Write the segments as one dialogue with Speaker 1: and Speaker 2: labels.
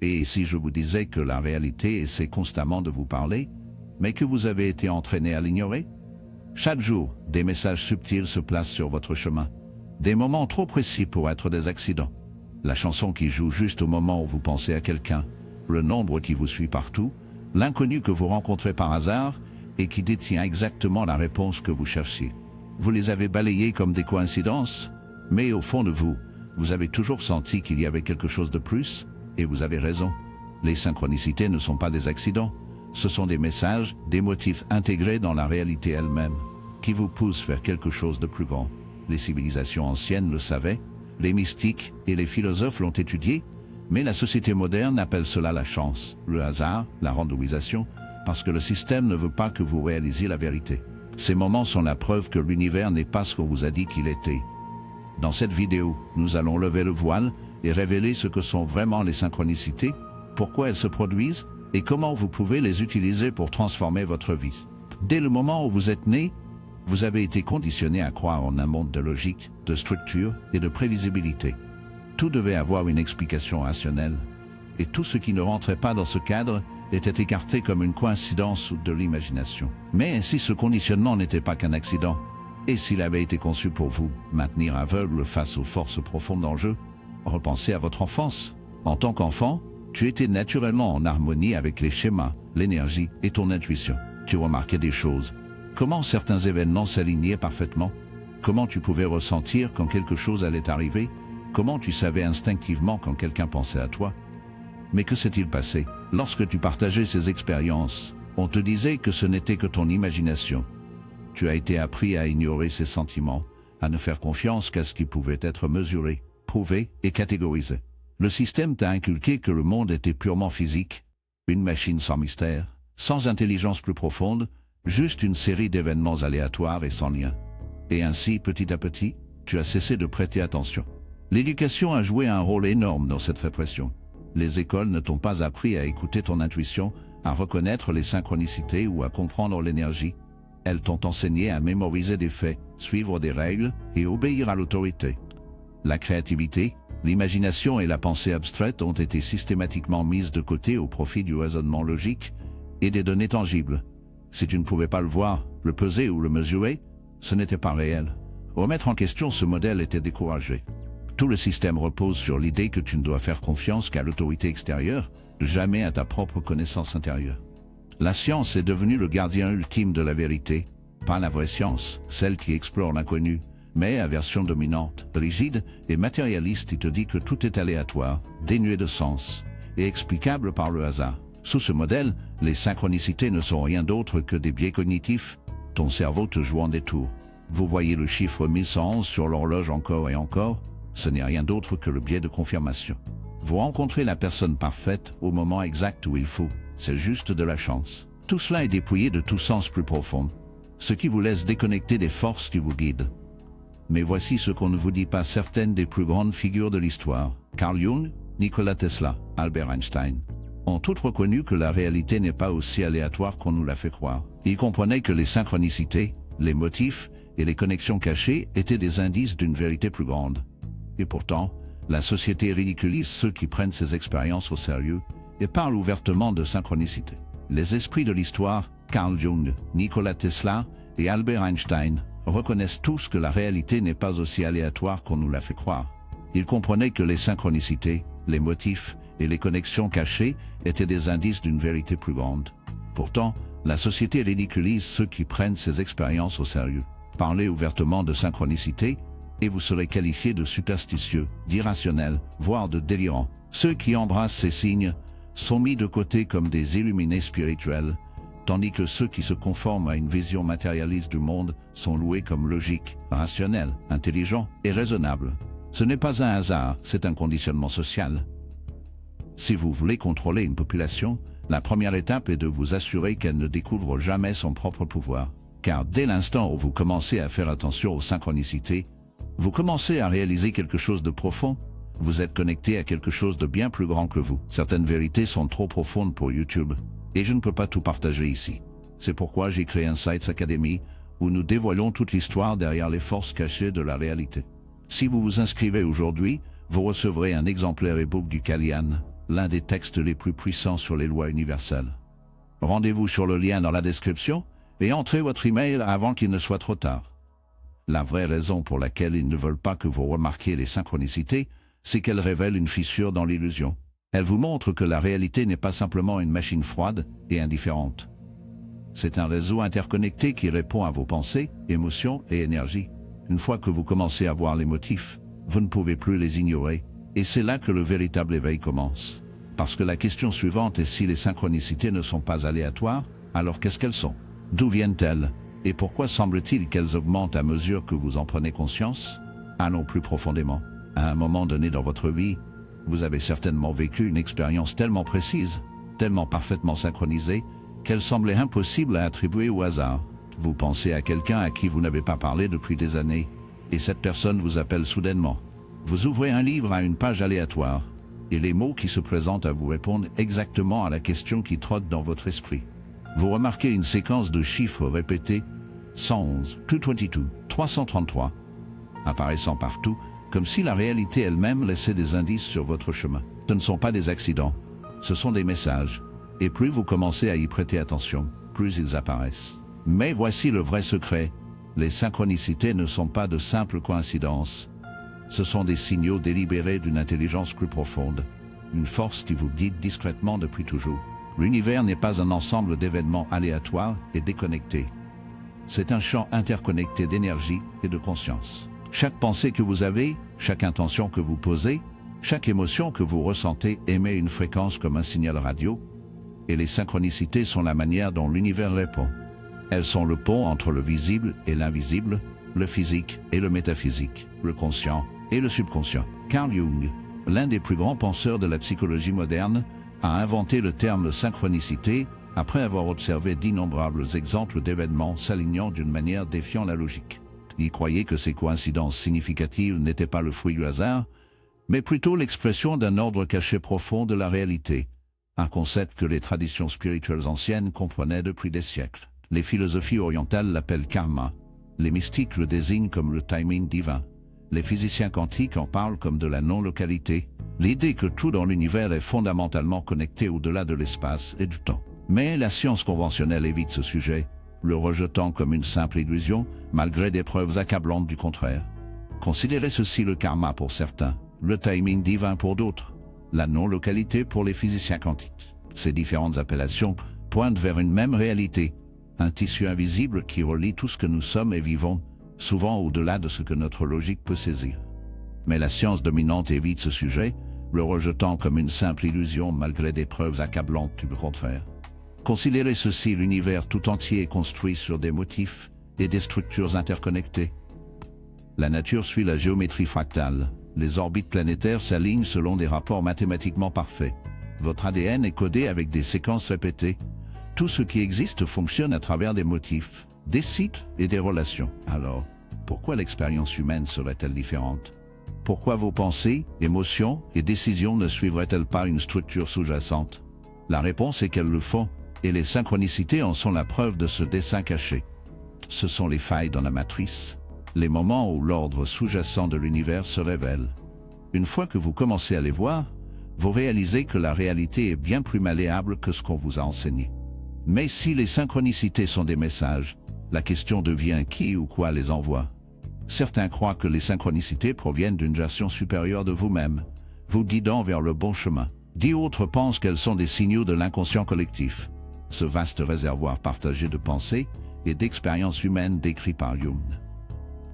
Speaker 1: Et si je vous disais que la réalité essaie constamment de vous parler, mais que vous avez été entraîné à l'ignorer? Chaque jour, des messages subtils se placent sur votre chemin. Des moments trop précis pour être des accidents. La chanson qui joue juste au moment où vous pensez à quelqu'un, le nombre qui vous suit partout, l'inconnu que vous rencontrez par hasard et qui détient exactement la réponse que vous cherchiez. Vous les avez balayés comme des coïncidences, mais au fond de vous, vous avez toujours senti qu'il y avait quelque chose de plus, et vous avez raison. Les synchronicités ne sont pas des accidents, ce sont des messages, des motifs intégrés dans la réalité elle-même, qui vous poussent vers quelque chose de plus grand. Les civilisations anciennes le savaient, les mystiques et les philosophes l'ont étudié, mais la société moderne appelle cela la chance, le hasard, la randomisation, parce que le système ne veut pas que vous réalisiez la vérité. Ces moments sont la preuve que l'univers n'est pas ce qu'on vous a dit qu'il était. Dans cette vidéo, nous allons lever le voile et révéler ce que sont vraiment les synchronicités, pourquoi elles se produisent et comment vous pouvez les utiliser pour transformer votre vie. Dès le moment où vous êtes né, vous avez été conditionné à croire en un monde de logique, de structure et de prévisibilité. Tout devait avoir une explication rationnelle, et tout ce qui ne rentrait pas dans ce cadre était écarté comme une coïncidence ou de l'imagination. Mais si ce conditionnement n'était pas qu'un accident, et s'il avait été conçu pour vous maintenir aveugle face aux forces profondes en jeu, repensez à votre enfance. En tant qu'enfant, tu étais naturellement en harmonie avec les schémas, l'énergie et ton intuition. Tu remarquais des choses. Comment certains événements s'alignaient parfaitement? Comment tu pouvais ressentir quand quelque chose allait arriver? Comment tu savais instinctivement quand quelqu'un pensait à toi? Mais que s'est-il passé? Lorsque tu partageais ces expériences, on te disait que ce n'était que ton imagination. Tu as été appris à ignorer ces sentiments, à ne faire confiance qu'à ce qui pouvait être mesuré, prouvé et catégorisé. Le système t'a inculqué que le monde était purement physique, une machine sans mystère, sans intelligence plus profonde, juste une série d'événements aléatoires et sans lien. Et ainsi, petit à petit, tu as cessé de prêter attention. L'éducation a joué un rôle énorme dans cette répression. Les écoles ne t'ont pas appris à écouter ton intuition, à reconnaître les synchronicités ou à comprendre l'énergie. Elles t'ont enseigné à mémoriser des faits, suivre des règles et obéir à l'autorité. La créativité, l'imagination et la pensée abstraite ont été systématiquement mises de côté au profit du raisonnement logique et des données tangibles. Si tu ne pouvais pas le voir, le peser ou le mesurer, ce n'était pas réel. Remettre en question ce modèle était découragé. Tout le système repose sur l'idée que tu ne dois faire confiance qu'à l'autorité extérieure, jamais à ta propre connaissance intérieure. La science est devenue le gardien ultime de la vérité, pas la vraie science, celle qui explore l'inconnu, mais la version dominante, rigide et matérialiste qui te dit que tout est aléatoire, dénué de sens et explicable par le hasard. Sous ce modèle, les synchronicités ne sont rien d'autre que des biais cognitifs, ton cerveau te jouant des tours. Vous voyez le chiffre 1111 sur l'horloge encore et encore, ce n'est rien d'autre que le biais de confirmation. Vous rencontrez la personne parfaite au moment exact où il faut, c'est juste de la chance. Tout cela est dépouillé de tout sens plus profond, ce qui vous laisse déconnecter des forces qui vous guident. Mais voici ce qu'on ne vous dit pas: certaines des plus grandes figures de l'histoire, Carl Jung, Nikola Tesla, Albert Einstein, ont toutes reconnu que la réalité n'est pas aussi aléatoire qu'on nous l'a fait croire. Ils comprenaient que les synchronicités, les motifs et les connexions cachées étaient des indices d'une vérité plus grande. Et pourtant, la société ridiculise ceux qui prennent ces expériences au sérieux et parle ouvertement de synchronicité. Les esprits de l'histoire, Carl Jung, Nikola Tesla et Albert Einstein, reconnaissent tous que la réalité n'est pas aussi aléatoire qu'on nous l'a fait croire. Ils comprenaient que les synchronicités, les motifs et les connexions cachées étaient des indices d'une vérité plus grande. Pourtant, la société ridiculise ceux qui prennent ces expériences au sérieux. Parlez ouvertement de synchronicité et vous serez qualifié de superstitieux, d'irrationnel, voire de délirant. Ceux qui embrassent ces signes sont mis de côté comme des illuminés spirituels, tandis que ceux qui se conforment à une vision matérialiste du monde sont loués comme logiques, rationnels, intelligents et raisonnables. Ce n'est pas un hasard, c'est un conditionnement social. Si vous voulez contrôler une population, la première étape est de vous assurer qu'elle ne découvre jamais son propre pouvoir. Car dès l'instant où vous commencez à faire attention aux synchronicités, vous commencez à réaliser quelque chose de profond. Vous êtes connecté à quelque chose de bien plus grand que vous. Certaines vérités sont trop profondes pour YouTube, et je ne peux pas tout partager ici. C'est pourquoi j'ai créé Insights Academy, où nous dévoilons toute l'histoire derrière les forces cachées de la réalité. Si vous vous inscrivez aujourd'hui, vous recevrez un exemplaire e-book du Kalian, l'un des textes les plus puissants sur les lois universelles. Rendez-vous sur le lien dans la description et entrez votre email avant qu'il ne soit trop tard. La vraie raison pour laquelle ils ne veulent pas que vous remarquiez les synchronicités, c'est qu'elles révèlent une fissure dans l'illusion. Elles vous montrent que la réalité n'est pas simplement une machine froide et indifférente. C'est un réseau interconnecté qui répond à vos pensées, émotions et énergies. Une fois que vous commencez à voir les motifs, vous ne pouvez plus les ignorer, et c'est là que le véritable éveil commence. Parce que la question suivante est si les synchronicités ne sont pas aléatoires, alors qu'est-ce qu'elles sont? D'où viennent-elles? Et pourquoi semble-t-il qu'elles augmentent à mesure que vous en prenez conscience? Allons plus profondément. À un moment donné dans votre vie, vous avez certainement vécu une expérience tellement précise, tellement parfaitement synchronisée, qu'elle semblait impossible à attribuer au hasard. Vous pensez à quelqu'un à qui vous n'avez pas parlé depuis des années, et cette personne vous appelle soudainement. Vous ouvrez un livre à une page aléatoire, et les mots qui se présentent à vous répondent exactement à la question qui trotte dans votre esprit. Vous remarquez une séquence de chiffres répétés, 111, 222, 333, apparaissant partout, comme si la réalité elle-même laissait des indices sur votre chemin. Ce ne sont pas des accidents, ce sont des messages, et plus vous commencez à y prêter attention, plus ils apparaissent. Mais voici le vrai secret, les synchronicités ne sont pas de simples coïncidences. Ce sont des signaux délibérés d'une intelligence plus profonde, une force qui vous guide discrètement depuis toujours. L'univers n'est pas un ensemble d'événements aléatoires et déconnectés. C'est un champ interconnecté d'énergie et de conscience. Chaque pensée que vous avez, chaque intention que vous posez, chaque émotion que vous ressentez émet une fréquence comme un signal radio, et les synchronicités sont la manière dont l'univers répond. Elles sont le pont entre le visible et l'invisible, le physique et le métaphysique, le conscient et le subconscient. Carl Jung, l'un des plus grands penseurs de la psychologie moderne, a inventé le terme synchronicité après avoir observé d'innombrables exemples d'événements s'alignant d'une manière défiant la logique. Il croyait que ces coïncidences significatives n'étaient pas le fruit du hasard, mais plutôt l'expression d'un ordre caché profond de la réalité, un concept que les traditions spirituelles anciennes comprenaient depuis des siècles. Les philosophies orientales l'appellent karma, les mystiques le désignent comme le timing divin, les physiciens quantiques en parlent comme de la non-localité, l'idée que tout dans l'univers est fondamentalement connecté au-delà de l'espace et du temps. Mais la science conventionnelle évite ce sujet, le rejetant comme une simple illusion, malgré des preuves accablantes du contraire. Considérez ceci: le karma pour certains, le timing divin pour d'autres, la non-localité pour les physiciens quantiques. Ces différentes appellations pointent vers une même réalité, un tissu invisible qui relie tout ce que nous sommes et vivons, souvent au-delà de ce que notre logique peut saisir. Mais la science dominante évite ce sujet, le rejetant comme une simple illusion malgré des preuves accablantes du contraire. Considérez ceci: l'univers tout entier est construit sur des motifs et des structures interconnectées. La nature suit la géométrie fractale, les orbites planétaires s'alignent selon des rapports mathématiquement parfaits. Votre ADN est codé avec des séquences répétées. Tout ce qui existe fonctionne à travers des motifs, des cycles et des relations. Alors, pourquoi l'expérience humaine serait-elle différente? Pourquoi vos pensées, émotions et décisions ne suivraient-elles pas une structure sous-jacente? La réponse est qu'elles le font, et les synchronicités en sont la preuve de ce dessin caché. Ce sont les failles dans la matrice, les moments où l'ordre sous-jacent de l'univers se révèle. Une fois que vous commencez à les voir, vous réalisez que la réalité est bien plus malléable que ce qu'on vous a enseigné. Mais si les synchronicités sont des messages, la question devient qui ou quoi les envoie. Certains croient que les synchronicités proviennent d'une version supérieure de vous-même, vous guidant vers le bon chemin. D'autres pensent qu'elles sont des signaux de l'inconscient collectif, ce vaste réservoir partagé de pensées et d'expériences humaines décrit par Jung.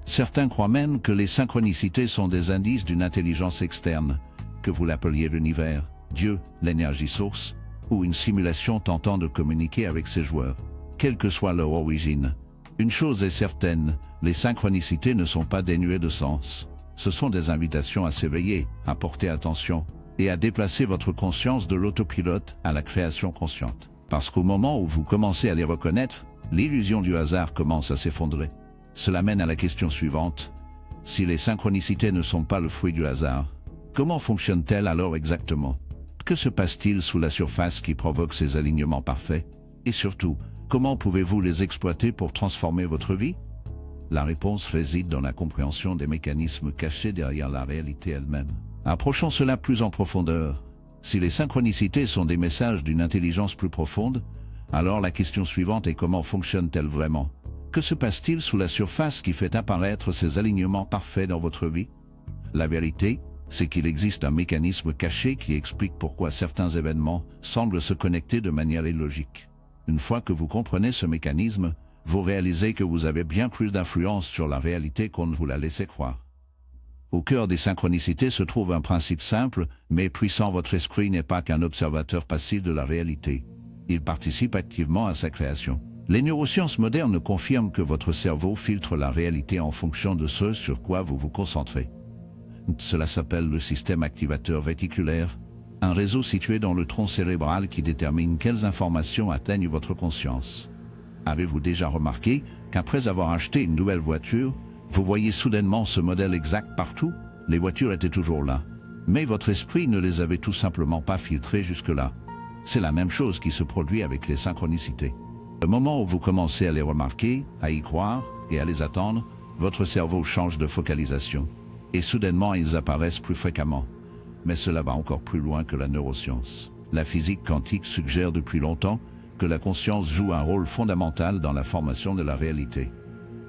Speaker 1: Certains croient même que les synchronicités sont des indices d'une intelligence externe, que vous l'appeliez l'univers, Dieu, l'énergie source, ou une simulation tentant de communiquer avec ses joueurs. Quelle que soit leur origine, une chose est certaine, les synchronicités ne sont pas dénuées de sens. Ce sont des invitations à s'éveiller, à porter attention, et à déplacer votre conscience de l'autopilote à la création consciente. Parce qu'au moment où vous commencez à les reconnaître, l'illusion du hasard commence à s'effondrer. Cela mène à la question suivante: si les synchronicités ne sont pas le fruit du hasard, comment fonctionnent-elles alors exactement? Que se passe-t-il sous la surface qui provoque ces alignements parfaits? Et surtout, comment pouvez-vous les exploiter pour transformer votre vie? La réponse réside dans la compréhension des mécanismes cachés derrière la réalité elle-même. Approchons cela plus en profondeur. Si les synchronicités sont des messages d'une intelligence plus profonde, alors la question suivante est comment fonctionnent-elles vraiment? Que se passe-t-il sous la surface qui fait apparaître ces alignements parfaits dans votre vie? La vérité, c'est qu'il existe un mécanisme caché qui explique pourquoi certains événements semblent se connecter de manière illogique. Une fois que vous comprenez ce mécanisme, vous réalisez que vous avez bien plus d'influence sur la réalité qu'on ne vous l'a laissé croire. Au cœur des synchronicités se trouve un principe simple, mais puissant. Votre esprit n'est pas qu'un observateur passif de la réalité. Il participe activement à sa création. Les neurosciences modernes confirment que votre cerveau filtre la réalité en fonction de ce sur quoi vous vous concentrez. Cela s'appelle le système activateur réticulaire, un réseau situé dans le tronc cérébral qui détermine quelles informations atteignent votre conscience. Avez-vous déjà remarqué qu'après avoir acheté une nouvelle voiture, vous voyez soudainement ce modèle exact partout? Les voitures étaient toujours là, mais votre esprit ne les avait tout simplement pas filtrées jusque-là. C'est la même chose qui se produit avec les synchronicités. Le moment où vous commencez à les remarquer, à y croire et à les attendre, votre cerveau change de focalisation. Et soudainement ils apparaissent plus fréquemment. Mais cela va encore plus loin que la neuroscience. La physique quantique suggère depuis longtemps que la conscience joue un rôle fondamental dans la formation de la réalité.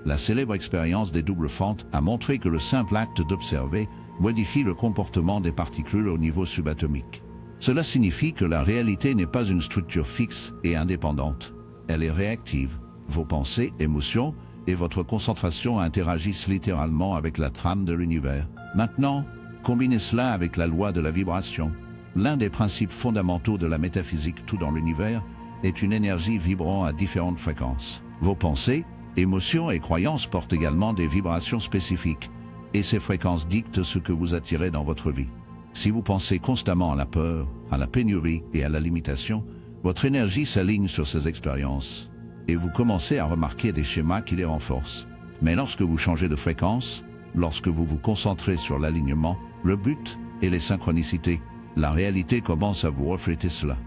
Speaker 1: La célèbre expérience des doubles fentes a montré que le simple acte d'observer modifie le comportement des particules au niveau subatomique. Cela signifie que la réalité n'est pas une structure fixe et indépendante. Elle est réactive. Vos pensées, émotions et votre concentration interagissent littéralement avec la trame de l'univers. Maintenant, combinez cela avec la loi de la vibration. L'un des principes fondamentaux de la métaphysique tout dans l'univers est une énergie vibrant à différentes fréquences. Vos pensées, émotions et croyances portent également des vibrations spécifiques, et ces fréquences dictent ce que vous attirez dans votre vie. Si vous pensez constamment à la peur, à la pénurie et à la limitation, votre énergie s'aligne sur ces expériences, et vous commencez à remarquer des schémas qui les renforcent. Mais lorsque vous changez de fréquence, lorsque vous vous concentrez sur l'alignement, le but et les synchronicités, la réalité commence à vous refléter cela.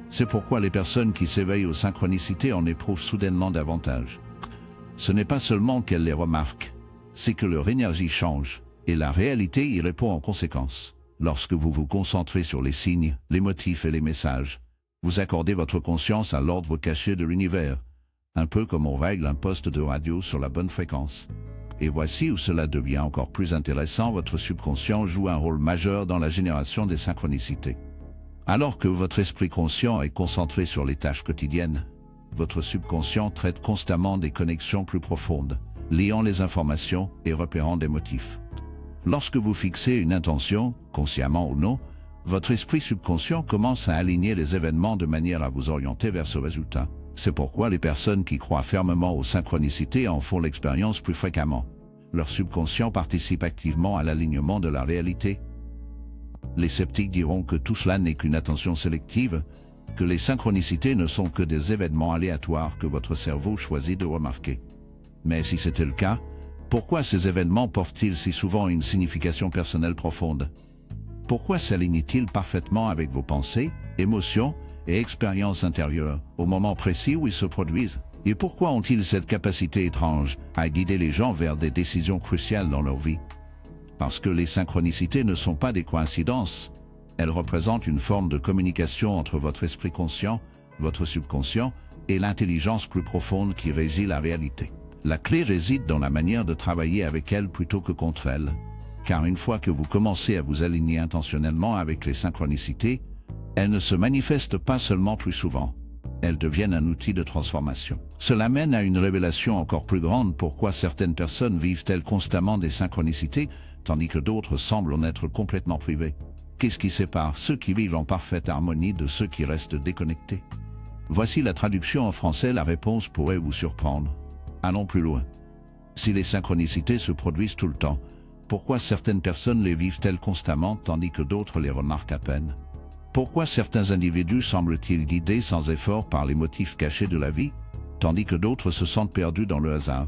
Speaker 1: C'est pourquoi les personnes qui s'éveillent aux synchronicités en éprouvent soudainement davantage. Ce n'est pas seulement qu'elles les remarquent, c'est que leur énergie change, et la réalité y répond en conséquence. Lorsque vous vous concentrez sur les signes, les motifs et les messages, vous accordez votre conscience à l'ordre caché de l'univers, un peu comme on règle un poste de radio sur la bonne fréquence. Et voici où cela devient encore plus intéressant, votre subconscient joue un rôle majeur dans la génération des synchronicités. Alors que votre esprit conscient est concentré sur les tâches quotidiennes, votre subconscient traite constamment des connexions plus profondes, liant les informations et repérant des motifs. Lorsque vous fixez une intention, consciemment ou non, votre esprit subconscient commence à aligner les événements de manière à vous orienter vers ce résultat. C'est pourquoi les personnes qui croient fermement aux synchronicités en font l'expérience plus fréquemment. Leur subconscient participe activement à l'alignement de la réalité. Les sceptiques diront que tout cela n'est qu'une attention sélective, que les synchronicités ne sont que des événements aléatoires que votre cerveau choisit de remarquer. Mais si c'était le cas, pourquoi ces événements portent-ils si souvent une signification personnelle profonde? Pourquoi s'alignent-ils parfaitement avec vos pensées, émotions et expériences intérieures au moment précis où ils se produisent? Et pourquoi ont-ils cette capacité étrange à guider les gens vers des décisions cruciales dans leur vie? Parce que les synchronicités ne sont pas des coïncidences. Elles représentent une forme de communication entre votre esprit conscient, votre subconscient et l'intelligence plus profonde qui régit la réalité. La clé réside dans la manière de travailler avec elles plutôt que contre elles. Car une fois que vous commencez à vous aligner intentionnellement avec les synchronicités, elles ne se manifestent pas seulement plus souvent. Elles deviennent un outil de transformation. Cela mène à une révélation encore plus grande: pourquoi certaines personnes vivent-elles constamment des synchronicités, tandis que d'autres semblent en être complètement privées? Qu'est-ce qui sépare ceux qui vivent en parfaite harmonie de ceux qui restent déconnectés? Voici la traduction en français, la réponse pourrait vous surprendre. Allons plus loin. Si les synchronicités se produisent tout le temps, pourquoi certaines personnes les vivent-elles constamment tandis que d'autres les remarquent à peine? Pourquoi certains individus semblent-ils guidés sans effort par les motifs cachés de la vie, tandis que d'autres se sentent perdus dans le hasard?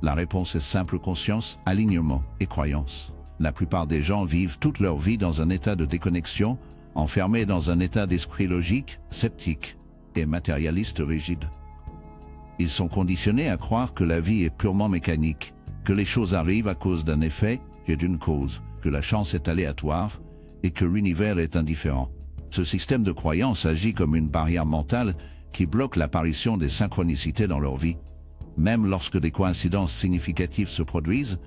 Speaker 1: La réponse est simple: conscience, alignement et croyance. La plupart des gens vivent toute leur vie dans un état de déconnexion, enfermés dans un état d'esprit logique, sceptique et matérialiste rigide. Ils sont conditionnés à croire que la vie est purement mécanique, que les choses arrivent à cause d'un effet et d'une cause, que la chance est aléatoire et que l'univers est indifférent. Ce système de croyance agit comme une barrière mentale qui bloque l'apparition des synchronicités dans leur vie. Même lorsque des coïncidences significatives se produisent,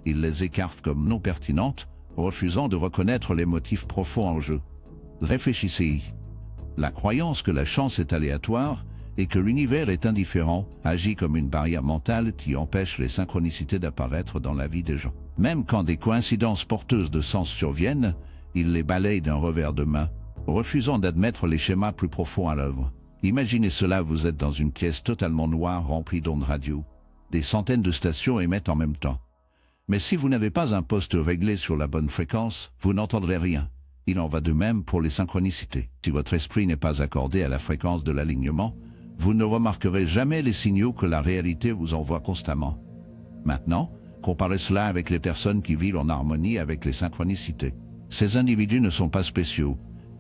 Speaker 1: il les écarte comme non pertinentes, refusant de reconnaître les motifs profonds en jeu. Réfléchissez-y. La croyance que la chance est aléatoire et que l'univers est indifférent agit comme une barrière mentale qui empêche les synchronicités d'apparaître dans la vie des gens. Même quand des coïncidences porteuses de sens surviennent, il les balaye d'un revers de main, refusant d'admettre les schémas plus profonds à l'œuvre. Imaginez cela, vous êtes dans une pièce totalement noire remplie d'ondes radio. Des centaines de stations émettent en même temps. Mais si vous n'avez pas un poste réglé sur la bonne fréquence, vous n'entendrez rien. Il en va de même pour les synchronicités. Si votre esprit n'est pas accordé à la fréquence de l'alignement, vous ne remarquerez jamais les signaux que la réalité vous envoie constamment. Maintenant, comparez cela avec les personnes qui vivent en harmonie avec les synchronicités. Ces individus ne sont pas spéciaux.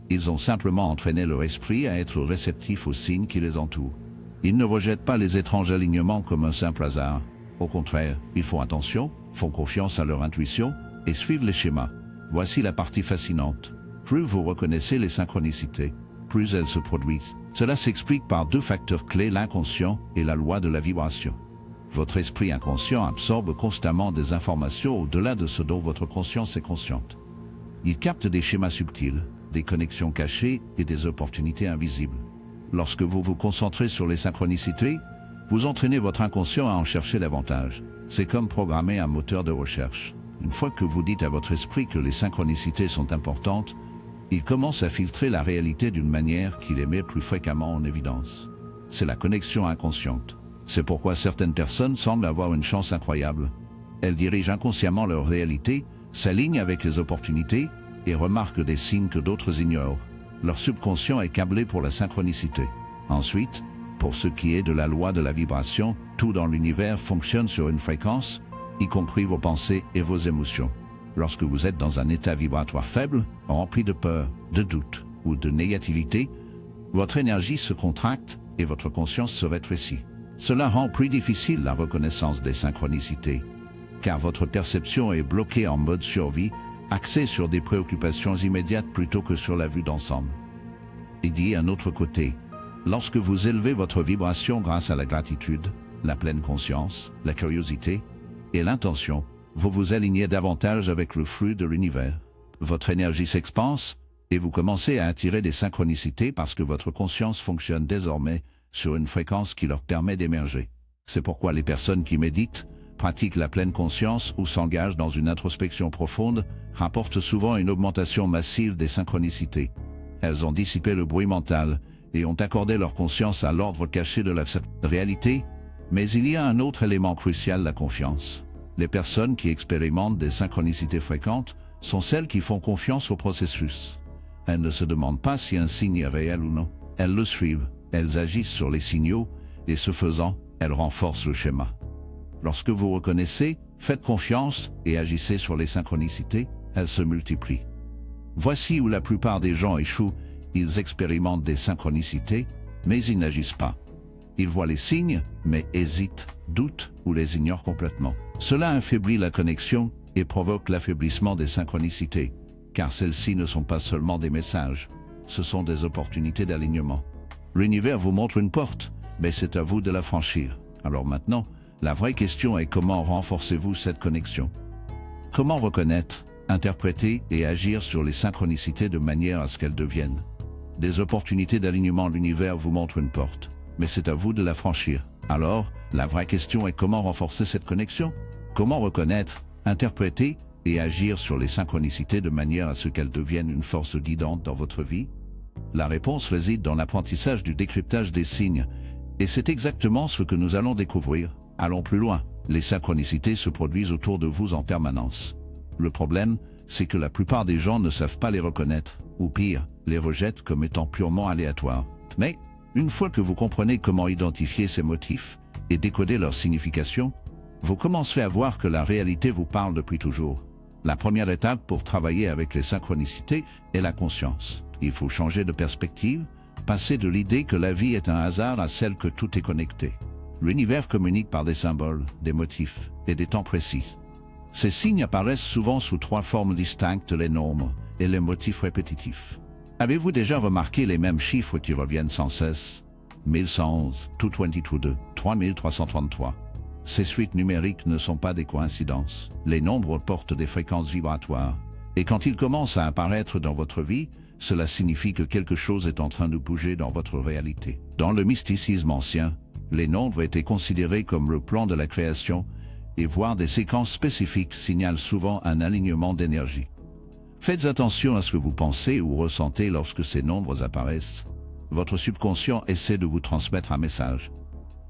Speaker 1: Ils ont simplement entraîné leur esprit à être réceptif aux signes qui les entourent. Ils ne rejettent pas les étranges alignements comme un simple hasard. Au contraire, ils font attention, font confiance à leur intuition et suivent les schémas. Voici la partie fascinante. Plus vous reconnaissez les synchronicités, plus elles se produisent. Cela s'explique par deux facteurs clés, l'inconscient et la loi de la vibration. Votre esprit inconscient absorbe constamment des informations au-delà de ce dont votre conscience est consciente. Il capte des schémas subtils, des connexions cachées et des opportunités invisibles. Lorsque vous vous concentrez sur les synchronicités, vous entraînez votre inconscient à en chercher davantage. C'est comme programmer un moteur de recherche. Une fois que vous dites à votre esprit que les synchronicités sont importantes, il commence à filtrer la réalité d'une manière qui les met plus fréquemment en évidence. C'est la connexion inconsciente. C'est pourquoi certaines personnes semblent avoir une chance incroyable. Elles dirigent inconsciemment leur réalité, s'alignent avec les opportunités et remarquent des signes que d'autres ignorent. Leur subconscient est câblé pour la synchronicité. Ensuite, pour ce qui est de la loi de la vibration, tout dans l'univers fonctionne sur une fréquence, y compris vos pensées et vos émotions. Lorsque vous êtes dans un état vibratoire faible, rempli de peur, de doute ou de négativité, votre énergie se contracte et votre conscience se rétrécit. Cela rend plus difficile la reconnaissance des synchronicités, car votre perception est bloquée en mode survie, axée sur des préoccupations immédiates plutôt que sur la vue d'ensemble. Et dit d'un autre côté, lorsque vous élevez votre vibration grâce à la gratitude, la pleine conscience, la curiosité et l'intention, vous vous alignez davantage avec le flux de l'univers. Votre énergie s'expanse et vous commencez à attirer des synchronicités parce que votre conscience fonctionne désormais sur une fréquence qui leur permet d'émerger. C'est pourquoi les personnes qui méditent, pratiquent la pleine conscience ou s'engagent dans une introspection profonde rapportent souvent une augmentation massive des synchronicités. Elles ont dissipé le bruit mental et ont accordé leur conscience à l'ordre caché de la réalité, mais il y a un autre élément crucial, la confiance. Les personnes qui expérimentent des synchronicités fréquentes sont celles qui font confiance au processus. Elles ne se demandent pas si un signe est réel ou non. Elles le suivent, elles agissent sur les signaux, et ce faisant, elles renforcent le schéma. Lorsque vous reconnaissez, faites confiance et agissez sur les synchronicités, elles se multiplient. Voici où la plupart des gens échouent, ils expérimentent des synchronicités, mais ils n'agissent pas. Ils voient les signes, mais hésitent, doutent ou les ignorent complètement. Cela affaiblit la connexion et provoque l'affaiblissement des synchronicités, car celles-ci ne sont pas seulement des messages, ce sont des opportunités d'alignement. L'univers vous montre une porte, mais c'est à vous de la franchir. Alors maintenant, la vraie question est comment renforcez-vous cette connexion? Comment reconnaître, interpréter et agir sur les synchronicités de manière à ce qu'elles deviennent des opportunités d'alignement? L'univers vous montre une porte, mais c'est à vous de la franchir. Alors, la vraie question est comment renforcer cette connexion? Comment reconnaître, interpréter et agir sur les synchronicités de manière à ce qu'elles deviennent une force guidante dans votre vie? La réponse réside dans l'apprentissage du décryptage des signes, et c'est exactement ce que nous allons découvrir. Allons plus loin. Les synchronicités se produisent autour de vous en permanence. Le problème, c'est que la plupart des gens ne savent pas les reconnaître, ou pire, les rejettent comme étant purement aléatoires. Mais, une fois que vous comprenez comment identifier ces motifs et décoder leur signification, vous commencerez à voir que la réalité vous parle depuis toujours. La première étape pour travailler avec les synchronicités est la conscience. Il faut changer de perspective, passer de l'idée que la vie est un hasard à celle que tout est connecté. L'univers communique par des symboles, des motifs et des temps précis. Ces signes apparaissent souvent sous trois formes distinctes: les nombres et les motifs répétitifs. Avez-vous déjà remarqué les mêmes chiffres qui reviennent sans cesse? 1111, 222, 3333. Ces suites numériques ne sont pas des coïncidences. Les nombres portent des fréquences vibratoires. Et quand ils commencent à apparaître dans votre vie, cela signifie que quelque chose est en train de bouger dans votre réalité. Dans le mysticisme ancien, les nombres étaient considérés comme le plan de la création, et voir des séquences spécifiques signale souvent un alignement d'énergie. Faites attention à ce que vous pensez ou ressentez lorsque ces nombres apparaissent. Votre subconscient essaie de vous transmettre un message.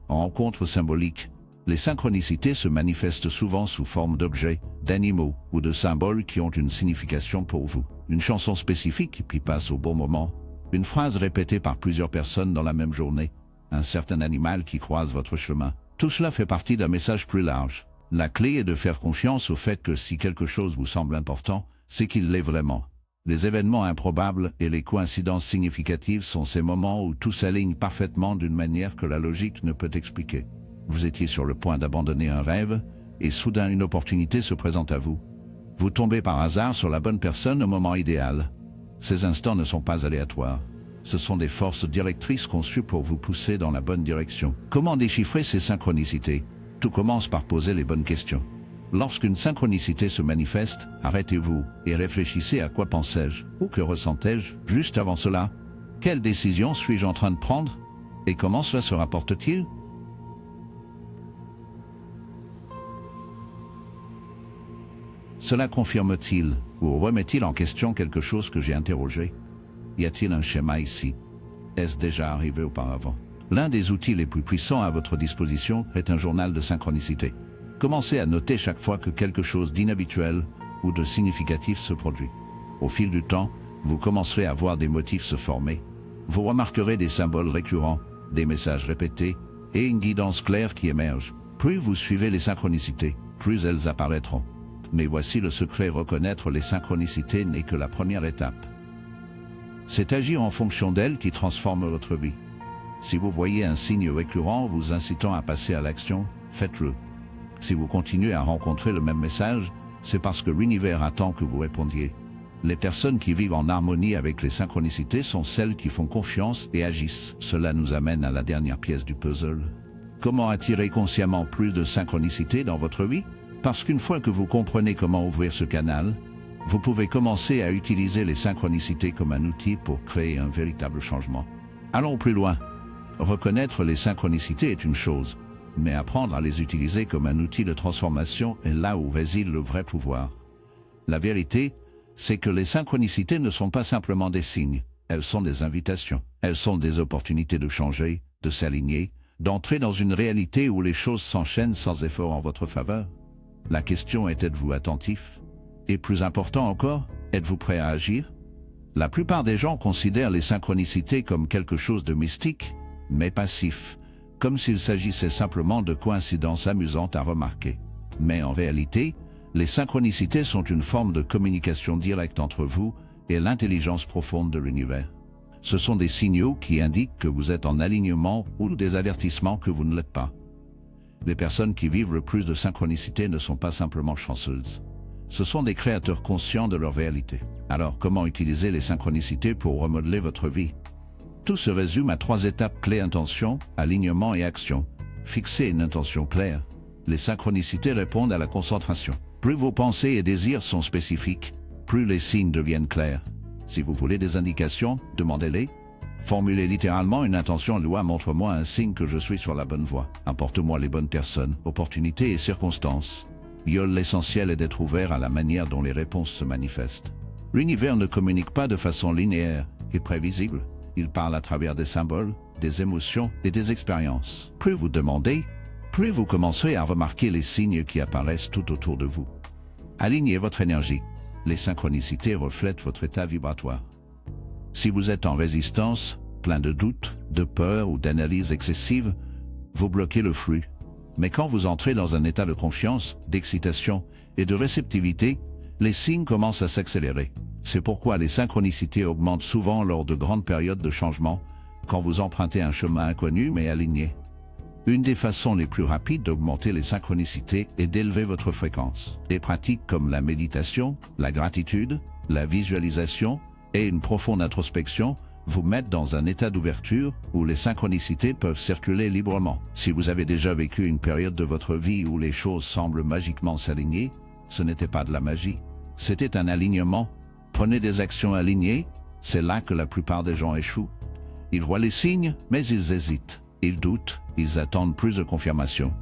Speaker 1: En rencontre symbolique, les synchronicités se manifestent souvent sous forme d'objets, d'animaux ou de symboles qui ont une signification pour vous. Une chanson spécifique qui passe au bon moment, une phrase répétée par plusieurs personnes dans la même journée, un certain animal qui croise votre chemin. Tout cela fait partie d'un message plus large. La clé est de faire confiance au fait que si quelque chose vous semble important, c'est qu'il l'est vraiment. Les événements improbables et les coïncidences significatives sont ces moments où tout s'aligne parfaitement d'une manière que la logique ne peut expliquer. Vous étiez sur le point d'abandonner un rêve, et soudain une opportunité se présente à vous. Vous tombez par hasard sur la bonne personne au moment idéal. Ces instants ne sont pas aléatoires. Ce sont des forces directrices conçues pour vous pousser dans la bonne direction. Comment déchiffrer ces synchronicités? Tout commence par poser les bonnes questions. Lorsqu'une synchronicité se manifeste, arrêtez-vous et réfléchissez à quoi pensais-je ou que ressentais-je juste avant cela? Quelle décision suis-je en train de prendre? Et comment cela se rapporte-t-il? Cela confirme-t-il ou remet-il en question quelque chose que j'ai interrogé? Y a-t-il un schéma ici? Est-ce déjà arrivé auparavant? L'un des outils les plus puissants à votre disposition est un journal de synchronicité. Commencez à noter chaque fois que quelque chose d'inhabituel ou de significatif se produit. Au fil du temps, vous commencerez à voir des motifs se former. Vous remarquerez des symboles récurrents, des messages répétés et une guidance claire qui émerge. Plus vous suivez les synchronicités, plus elles apparaîtront. Mais voici le secret: reconnaître les synchronicités n'est que la première étape. C'est agir en fonction d'elles qui transforme votre vie. Si vous voyez un signe récurrent vous incitant à passer à l'action, faites-le. Si vous continuez à rencontrer le même message, c'est parce que l'univers attend que vous répondiez. Les personnes qui vivent en harmonie avec les synchronicités sont celles qui font confiance et agissent. Cela nous amène à la dernière pièce du puzzle. Comment attirer consciemment plus de synchronicité dans votre vie? Parce qu'une fois que vous comprenez comment ouvrir ce canal, vous pouvez commencer à utiliser les synchronicités comme un outil pour créer un véritable changement. Allons plus loin. Reconnaître les synchronicités est une chose, mais apprendre à les utiliser comme un outil de transformation est là où réside le vrai pouvoir. La vérité, c'est que les synchronicités ne sont pas simplement des signes, elles sont des invitations. Elles sont des opportunités de changer, de s'aligner, d'entrer dans une réalité où les choses s'enchaînent sans effort en votre faveur. La question est: êtes-vous attentif? Et plus important encore, êtes-vous prêt à agir? La plupart des gens considèrent les synchronicités comme quelque chose de mystique, mais passif, comme s'il s'agissait simplement de coïncidences amusantes à remarquer. Mais en réalité, les synchronicités sont une forme de communication directe entre vous et l'intelligence profonde de l'univers. Ce sont des signaux qui indiquent que vous êtes en alignement ou des avertissements que vous ne l'êtes pas. Les personnes qui vivent le plus de synchronicité ne sont pas simplement chanceuses. Ce sont des créateurs conscients de leur réalité. Alors, comment utiliser les synchronicités pour remodeler votre vie? Tout se résume à 3 étapes clés: intention, alignement et action. Fixez une intention claire. Les synchronicités répondent à la concentration. Plus vos pensées et désirs sont spécifiques, plus les signes deviennent clairs. Si vous voulez des indications, demandez-les. Formulez littéralement une intention: loi, montre-moi un signe que je suis sur la bonne voie. Apporte-moi les bonnes personnes, opportunités et circonstances. L'essentiel est d'être ouvert à la manière dont les réponses se manifestent. L'univers ne communique pas de façon linéaire et prévisible. Il parle à travers des symboles, des émotions et des expériences. Plus vous demandez, plus vous commencerez à remarquer les signes qui apparaissent tout autour de vous. Alignez votre énergie. Les synchronicités reflètent votre état vibratoire. Si vous êtes en résistance, plein de doutes, de peur ou d'analyse excessive, vous bloquez le flux. Mais quand vous entrez dans un état de confiance, d'excitation et de réceptivité, les signes commencent à s'accélérer. C'est pourquoi les synchronicités augmentent souvent lors de grandes périodes de changement, quand vous empruntez un chemin inconnu mais aligné. Une des façons les plus rapides d'augmenter les synchronicités est d'élever votre fréquence. Des pratiques comme la méditation, la gratitude, la visualisation et une profonde introspection vous mettent dans un état d'ouverture où les synchronicités peuvent circuler librement. Si vous avez déjà vécu une période de votre vie où les choses semblent magiquement s'aligner, ce n'était pas de la magie, c'était un alignement. Prenez des actions alignées, c'est là que la plupart des gens échouent. Ils voient les signes, mais ils hésitent, ils doutent, ils attendent plus de confirmation.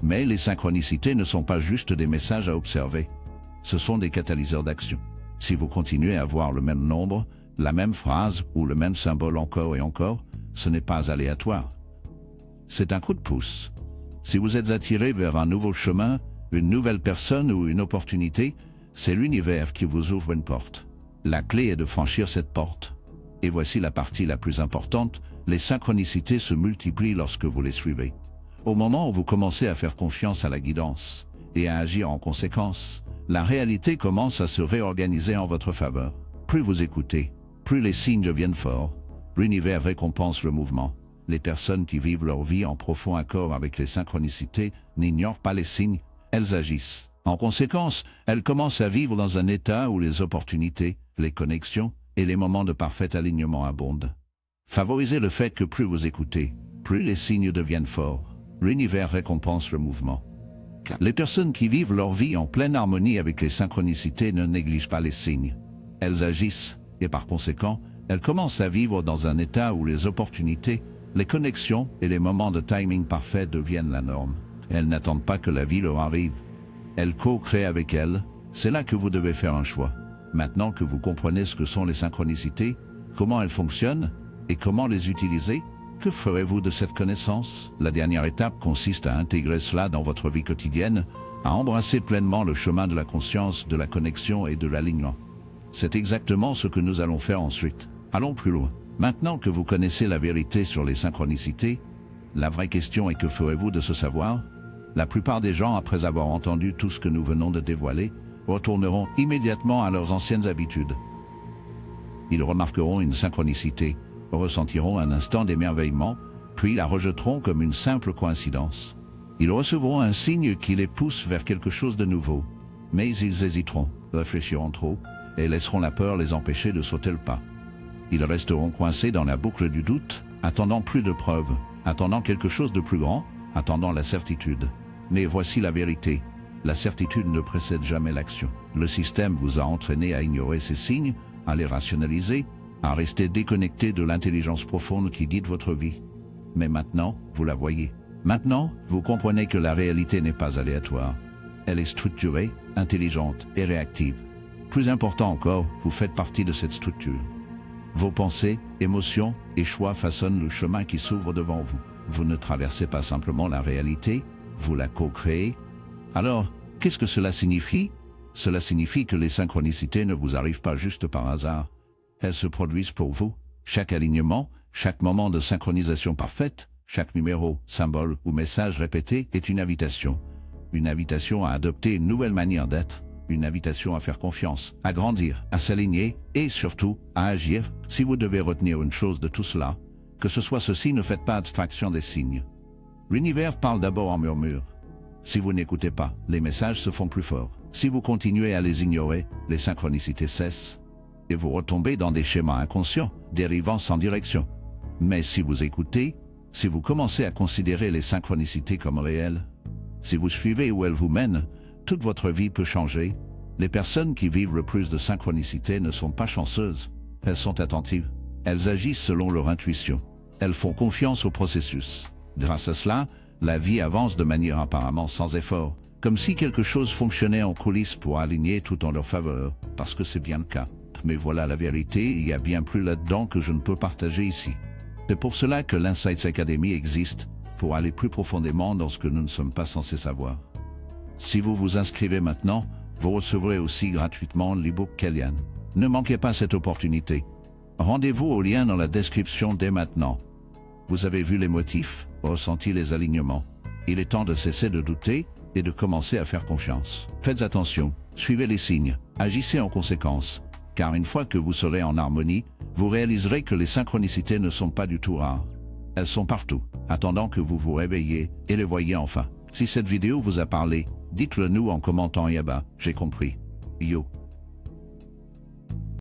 Speaker 1: Mais les synchronicités ne sont pas juste des messages à observer, ce sont des catalyseurs d'action. Si vous continuez à voir le même nombre, la même phrase ou le même symbole encore et encore, ce n'est pas aléatoire. C'est un coup de pouce. Si vous êtes attiré vers un nouveau chemin, une nouvelle personne ou une opportunité, c'est l'univers qui vous ouvre une porte. La clé est de franchir cette porte. Et voici la partie la plus importante, les synchronicités se multiplient lorsque vous les suivez. Au moment où vous commencez à faire confiance à la guidance et à agir en conséquence, la réalité commence à se réorganiser en votre faveur. Plus vous écoutez, plus les signes deviennent forts, l'univers récompense le mouvement. Les personnes qui vivent leur vie en profond accord avec les synchronicités n'ignorent pas les signes, elles agissent. En conséquence, elles commencent à vivre dans un état où les opportunités, les connexions et les moments de parfait alignement abondent. Favorisez le fait que plus vous écoutez, plus les signes deviennent forts. L'univers récompense le mouvement. Les personnes qui vivent leur vie en pleine harmonie avec les synchronicités ne négligent pas les signes. Elles agissent, et par conséquent, elles commencent à vivre dans un état où les opportunités, les connexions et les moments de timing parfait deviennent la norme. Elles n'attendent pas que la vie leur arrive. Elles co-créent avec elles. C'est là que vous devez faire un choix. Maintenant que vous comprenez ce que sont les synchronicités, comment elles fonctionnent et comment les utiliser, que ferez-vous de cette connaissance? La dernière étape consiste à intégrer cela dans votre vie quotidienne, à embrasser pleinement le chemin de la conscience, de la connexion et de l'alignement. C'est exactement ce que nous allons faire ensuite. Allons plus loin. Maintenant que vous connaissez la vérité sur les synchronicités, la vraie question est que ferez-vous de ce savoir? La plupart des gens, après avoir entendu tout ce que nous venons de dévoiler, retourneront immédiatement à leurs anciennes habitudes. Ils remarqueront une synchronicité, ressentiront un instant d'émerveillement, puis la rejetteront comme une simple coïncidence. Ils recevront un signe qui les pousse vers quelque chose de nouveau, mais ils hésiteront, réfléchiront trop, et laisseront la peur les empêcher de sauter le pas. Ils resteront coincés dans la boucle du doute, attendant plus de preuves, attendant quelque chose de plus grand, attendant la certitude. Mais voici la vérité. La certitude ne précède jamais l'action. Le système vous a entraîné à ignorer ces signes, à les rationaliser, à rester déconnecté de l'intelligence profonde qui guide votre vie. Mais maintenant, vous la voyez. Maintenant, vous comprenez que la réalité n'est pas aléatoire. Elle est structurée, intelligente et réactive. Plus important encore, vous faites partie de cette structure. Vos pensées, émotions et choix façonnent le chemin qui s'ouvre devant vous. Vous ne traversez pas simplement la réalité, vous la co-créez. Alors, qu'est-ce que cela signifie? Cela signifie que les synchronicités ne vous arrivent pas juste par hasard. Elles se produisent pour vous. Chaque alignement, chaque moment de synchronisation parfaite, chaque numéro, symbole ou message répété est une invitation. Une invitation à adopter une nouvelle manière d'être. Une invitation à faire confiance, à grandir, à s'aligner et surtout à agir. Si vous devez retenir une chose de tout cela, que ce soit ceci, ne faites pas abstraction des signes. L'univers parle d'abord en murmure. Si vous n'écoutez pas, les messages se font plus forts. Si vous continuez à les ignorer, les synchronicités cessent et vous retombez dans des schémas inconscients, dérivant sans direction. Mais si vous écoutez, si vous commencez à considérer les synchronicités comme réelles, si vous suivez où elles vous mènent, toute votre vie peut changer. Les personnes qui vivent le plus de synchronicité ne sont pas chanceuses. Elles sont attentives. Elles agissent selon leur intuition. Elles font confiance au processus. Grâce à cela, la vie avance de manière apparemment sans effort, comme si quelque chose fonctionnait en coulisses pour aligner tout en leur faveur, parce que c'est bien le cas. Mais voilà la vérité, il y a bien plus là-dedans que je ne peux partager ici. C'est pour cela que l'Insights Academy existe, pour aller plus profondément dans ce que nous ne sommes pas censés savoir. Si vous vous inscrivez maintenant, vous recevrez aussi gratuitement l'e-book Kellyanne. Ne manquez pas cette opportunité. Rendez-vous au lien dans la description dès maintenant. Vous avez vu les motifs, ressenti les alignements. Il est temps de cesser de douter et de commencer à faire confiance. Faites attention, suivez les signes, agissez en conséquence, car une fois que vous serez en harmonie, vous réaliserez que les synchronicités ne sont pas du tout rares. Elles sont partout, attendant que vous vous réveilliez et les voyez enfin. Si cette vidéo vous a parlé, dites-le nous en commentant et bas, j'ai compris. Yo.